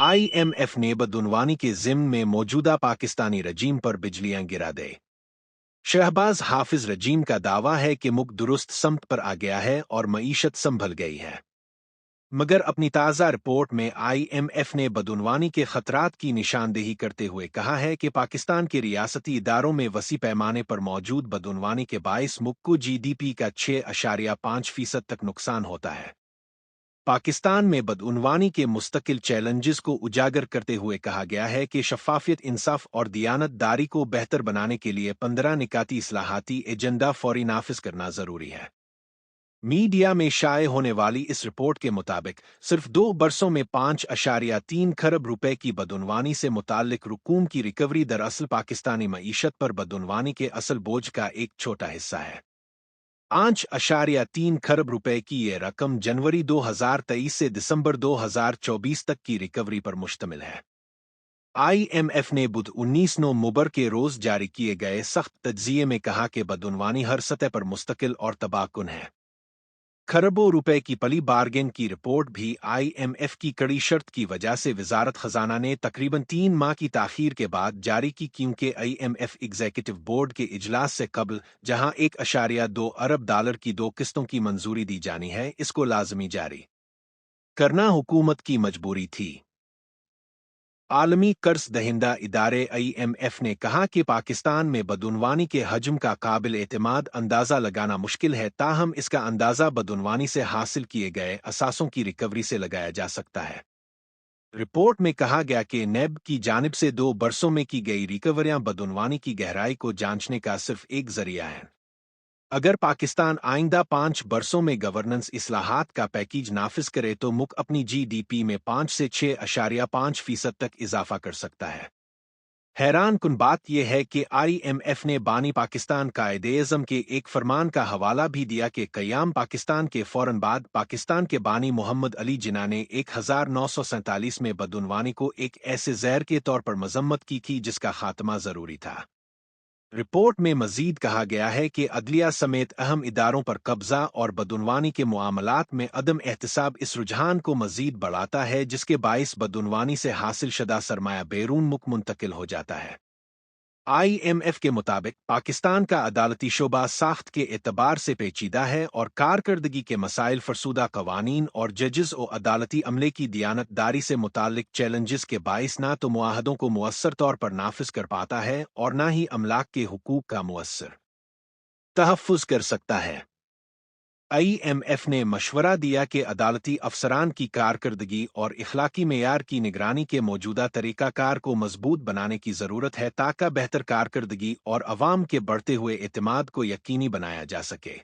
IMF ने बदउनवानी के ज़िम्न में मौजूदा पाकिस्तानी रजीम पर बिजलियां गिरा दे। शहबाज हाफिज रजीम का दावा है कि मुल्क दुरुस्त समत पर आ गया है और मईशत संभल गई है, मगर अपनी ताज़ा रिपोर्ट में IMF ने बदउनवानी के खतरात की निशानदेही करते हुए कहा है कि पाकिस्तान के रियासती इदारों में वसी पैमाने पर मौजूद बदउनवानी के बाइस मुल्क को GDP का 6.5% तक नुकसान होता है। पाकिस्तान में बदउनवानी के मुस्तकिल चैलेंजेस को उजागर करते हुए कहा गया है कि शफाफियत, इंसाफ और दियानतदारी को बेहतर बनाने के लिए 15 निकाती इस्लाहाती एजेंडा फौरी नाफिज करना जरूरी है। मीडिया में शाये होने वाली इस रिपोर्ट के मुताबिक सिर्फ 2 बरसों में 5.3 खरब रुपए की बदउनवानी से मुताल्लिक रुकूम की रिकवरी दरअसल पाकिस्तानी मईशत पर बदउनवानी के असल बोझ का एक छोटा हिस्सा है। 5.3 खरब रुपए की ये रकम जनवरी 2023 से दिसंबर 2024 तक की रिकवरी पर मुश्तमिल है। IMF ने बुध 19 नवंबर के रोज जारी किए गए सख्त तज्जिये में कहा कि बदउनवानी हर सतह पर मुस्तकिल और तबाहकुन है। खरबों रुपए की पली बार्गेन की रिपोर्ट भी IMF की कड़ी शर्त की वजह से वजारत खजाना ने तकरीबन 3 माह की ताखीर के बाद जारी की, क्योंकि IMF एग्जीक्यूटिव बोर्ड के इजलास से कबल जहां $1.2 अरब की 2 किस्तों की मंजूरी दी जानी है, इसको लाजमी जारी करना हुकूमत की मजबूरी थी। आलमी कर्ज दहिंदा इदारे IMF ने कहा कि पाकिस्तान में बदउनवानी के हजम का काबिल एतमाद अंदाज़ा लगाना मुश्किल है, ताहम इसका अंदाज़ा बदउनवानी से हासिल किए गए असासों की रिकवरी से लगाया जा सकता है। रिपोर्ट में कहा गया कि नेब की जानिब से 2 बरसों में की गई रिकवरियां बदउनवानी की गहराई को जांचने का सिर्फ एक जरिया है। अगर पाकिस्तान आइंदा 5 बरसों में गवर्नेंस इस्लाहात का पैकेज नाफिज करे तो मुल्क अपनी GDP में 5 से 6.5% तक इजाफा कर सकता है। हैरान कुन बात यह है कि IMF ने बानी पाकिस्तान कायदे-ए-आज़म के एक फरमान का हवाला भी दिया कि क़याम पाकिस्तान के फौरन बाद पाकिस्तान के बानी मोहम्मद अली जिन्ना ने 1947 में बदउनवानी को एक ऐसे ज़हर के तौर पर मजम्मत की थी जिसका खात्मा ज़रूरी था। रिपोर्ट में मजीद कहा गया है कि अदलिया समेत अहम इदारों पर कब्जा और बदउनवानी के मुआमलात में अदम एहतिसाब इस रुझान को मजीद बढ़ाता है, जिसके बाइस बदउनवानी से हासिल शुदा सरमाया बैरून मुल्क मुंतकिल हो जाता है। IMF के मुताबिक पाकिस्तान का अदालती शोबा साख्त के एतबार से पेचीदा है और कारकर्दगी के मसाइल, फरसूदा कवानीन और जजेस और अदालती अमले की दियानतदारी से मुताल्लिक चैलेंजेस के बाइस ना तो मुआहदों को मुअस्सर तौर पर नाफिज कर पाता है और ना ही अमलाक के हुकूक का मुअस्सर तहफ़्फ़ुज़ कर सकता है। IMF ने मशवरा दिया कि अदालती अफसरान की कारकर्दगी और इखलाकी मेयार की निगरानी के मौजूदा तरीक़ाकार को मजबूत बनाने की ज़रूरत है ताकि बेहतर कारकर्दगी और अवाम के बढ़ते हुए एतमाद को यकीनी बनाया जा सके।